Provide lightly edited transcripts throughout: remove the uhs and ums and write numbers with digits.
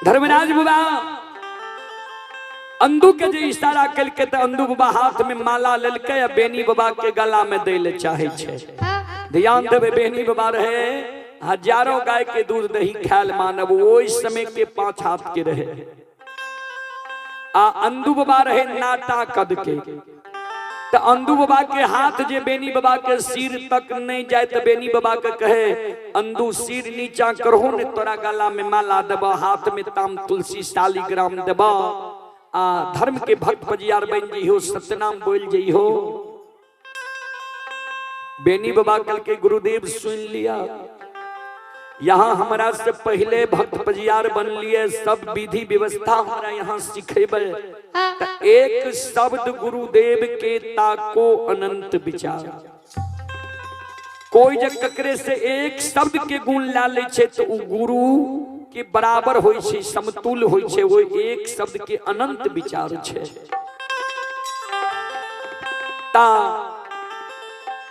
धर्मराज बाबा अंधु के जो इशारा करके तो अंधु बाबा हाथ में माला लेलके या बेनी बाबा के गला में दे ले चाहे छे। ध्यान देवे बेनी बाबा रहे हजारों गाय के दूध दही खायल मानव वो इस समय के 5 हाथ के रहे। आ अंधु बाबा रहे नाटा कद के। तो अंधु बाबा के हाथ जे बेनी बाबा के सिर तक नहीं जाए तो बेनी बाबा के कहे अंधु सिर नीचा करहो ने तोरा गला में माला देबा हाथ में ताम तुलसी शालिग्राम देबा आ धर्म के भक्त पजियार बन जइहो सत्यनाम बोल जइहो। बेनी बाबा कल के गुरुदेव सुन लिया यहाँ हमारा से पहले भक्त पजियार बन लिए सब विधि व्यवस्था हमारा यहाँ सिखेबे। एक शब्द गुरुदेव के ताको अनंत विचार कोई जब ककरे से एक शब्द के गुण ला ले छे तो गुरु के बराबर होई छे समतुल होई छे वो एक शब्द के अनंत विचार छे। ता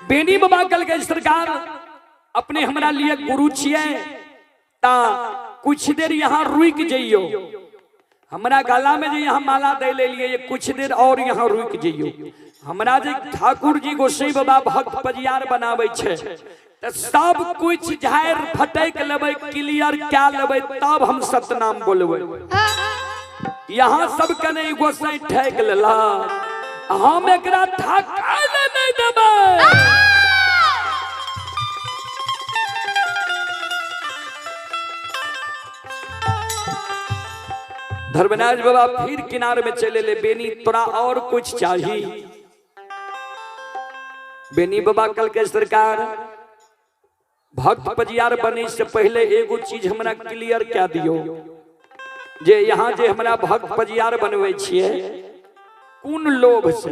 बेनी बाबा कल के सरकार अपने हमरा लिए गुरु छिए ता कुछ देर यहाँ रुक जइयो हमरा गला में जो यहाँ माला दे ले लिए कुछ देर और यहाँ रुक जइयो। हमरा जे ठाकुर जी गोसाई बाबा भक्त पजियार बनावे छे तो सब कुछ झायर फटक लेबे क्लियर क्या लेबे तब हम सतनाम बोलबे। यहाँ सब के नहीं गोसाई ठेक लेला हम एकरा ठकाय नहीं देबे। धर्मराज बाबा फिर किनारे में चले ले बेनी तोरा और कुछ चाहिए। बेनी बाबा कल के सरकार भक्त पजियार बने से पहले एगो चीज हमरा क्लियर क्या दियो जे यहाँ जे हमरा भक्त पजियार बनवे छिए कौन लोभ से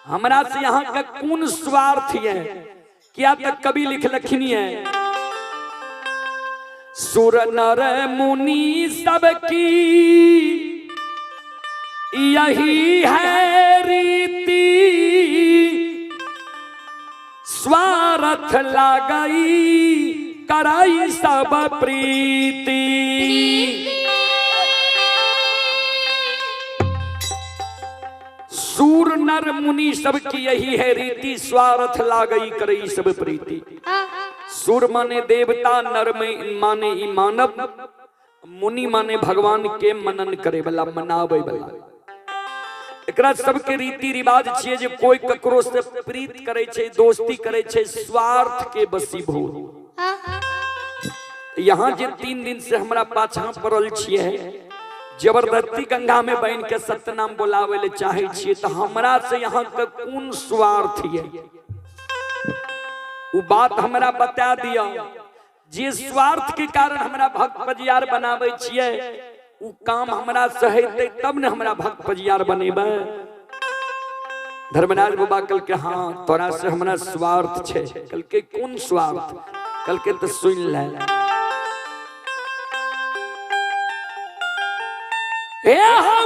हमरा से यहाँ का कौन स्वार्थ है क्या तक कभी लिख लखनी है सुर नर मुनि सबकी यही है रीति स्वार्थ लागई कराई सब प्रीति। सूर नर मुनि सबकी यही है रीति स्वार्थ लागई करई सब प्रीति। सूर माने देवता नर में माने ई मानव मुनि माने भगवान के मनन करे वाला मनावे वाला। एकरा सबके रीति रिवाज छिए जे कोई ककरो से प्रीत करे छे दोस्ती करे छे स्वार्थ के बसीभूत। यहाँ जे 3 दिन से हमरा पाछा पड़ल छिए जबरदस्ती गंगा में बन के सत्यनाम बोलावे ले चाहे छिए तो हमरा से यहाँ का कौन स्वार्थ है वो बात हमरा बता दिया। जे स्वार्थ के कारण हमरा भक्त पजियार बनावे छिए वो काम हमरा सहेते तब न हमरा भक्त पजियार बनेबे। धर्मराज बाबा कल के हाँ तोरा से हमरा स्वार्थ छे। कल के कौन स्वार्थ कल के तो सुन ले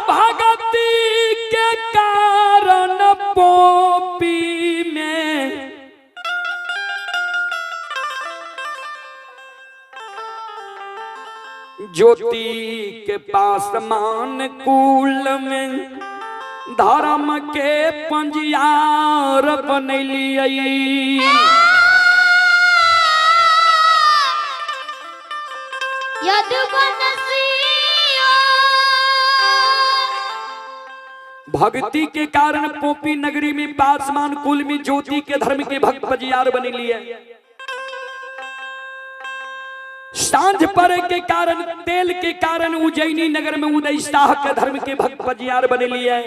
भगती के कारण पोपी में ज्योति के पास मान कुल में धर्म के पंजियार बनलिए। भक्ति के कारण पोपी नगरी में पासमान कुल में ज्योति के धर्म के भक्त पजियार बनलिए। सांझ परे के कारण तेल के कारण उज्जैनी नगर में उदय शाह के धर्म के भक्त पजियार बनलिए।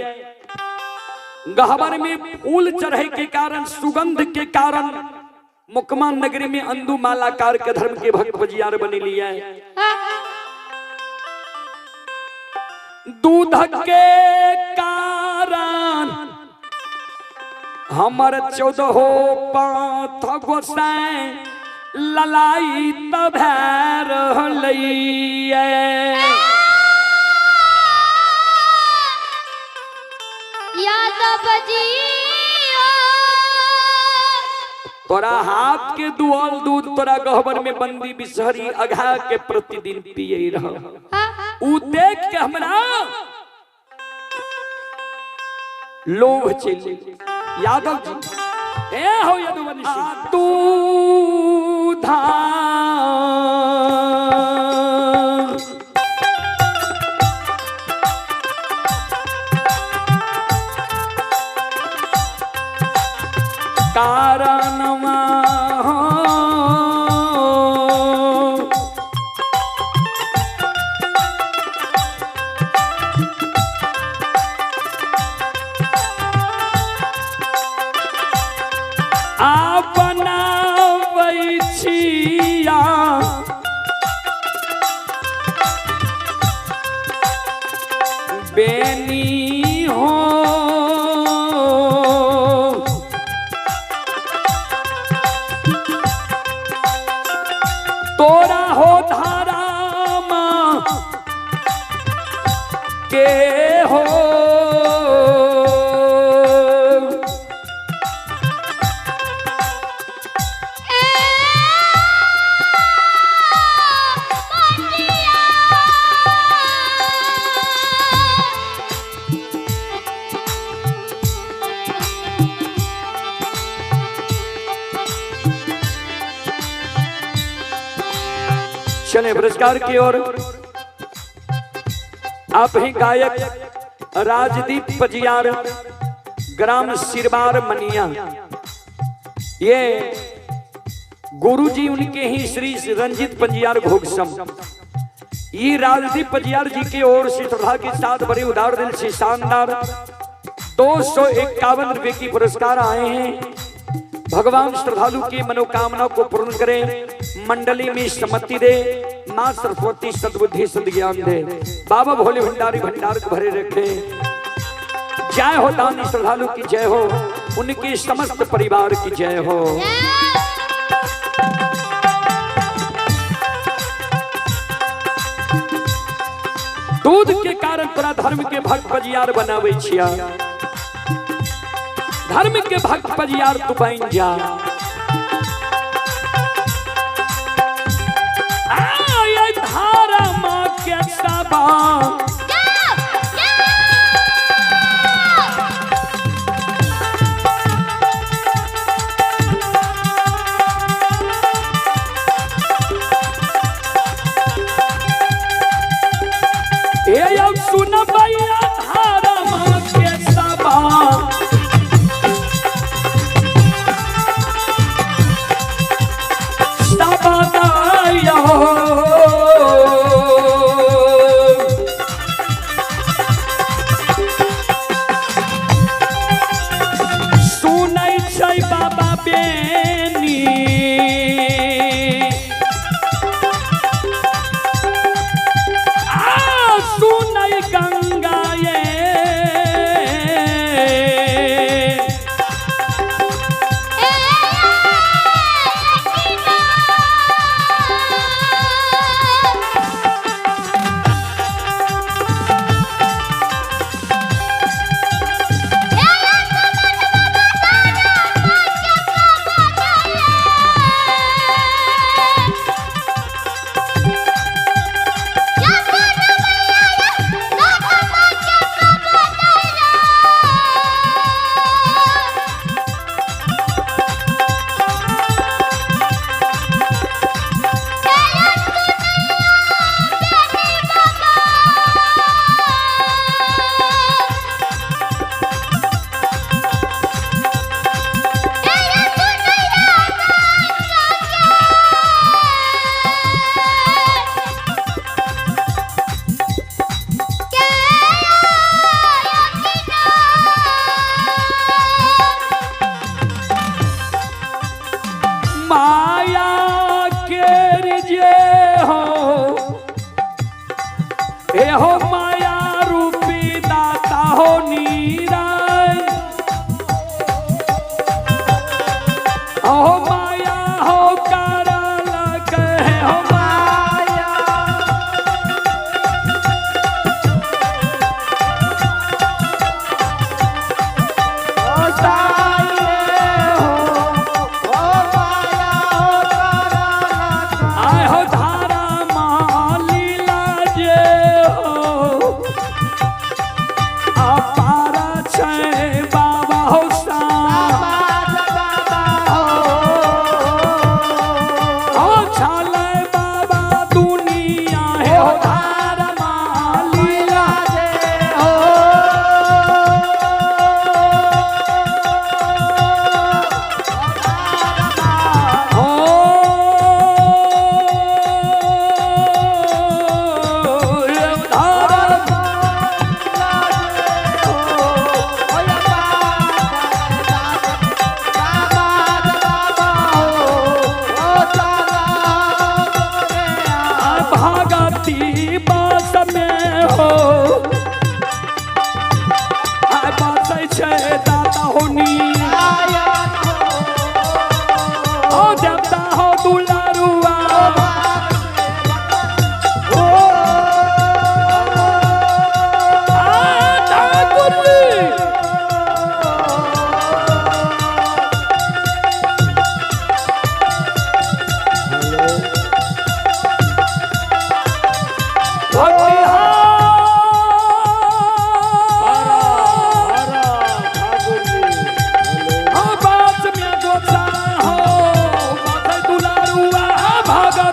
गहवर में फूल चढ़े के कारण सुगंध के कारण मुकमा नगरी में अंधु मालाकार के धर्म के भक्त पजियार बनलिए। दूध के कारण हमर 14 पांथ गोसाई ललाई तब तोरा हाथ के दुआल दूध तोरा गहबर में बंदी बिसहरी अघा के प्रतिदिन पिए रह। उ देख के हमरा लोभ चले। यादव जी ए हो यदुवंशी तू कारणमा बेनी हो तोरा हो धारा के हो चले पुरस्कार की ओर। आप ही गायक राजदीप पजियार, ग्राम सिरबार मनिया। ये गुरुजी उनके ही श्री रंजित पजियार घोघसम। ये राजदीप पजियार जी की ओर से श्रद्धा के साथ बड़े उदार दिल से शानदार 251 रुपए की पुरस्कार आए हैं। भगवान श्रद्धालु की मनोकामना को पूर्ण करे, मंडली में सम्मति दे, मां सरस्वती सद्बुद्धि सद्ज्ञान दे, बाबा भोले भंडारी भंडार को भरे रखे। जय हो दानी श्रद्धालु की जय हो, उनके समस्त परिवार की जय हो। दूध के कारण तोरा धर्म के भक्त पजियार बनावे छिया, धर्म के भक्त पजियार तू बन जा। आय धारा मां के सबा ए अब सुन भैया धारा मां के सबा सुनै छै बाबा बेनी सुनै गंगा ये माया के जे हो ए हो माया रूपी दाता हो नीराय हो माया हो कारा लगे हो माया ओ साये हो आय हो धारा मां लीला जे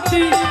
पार्वती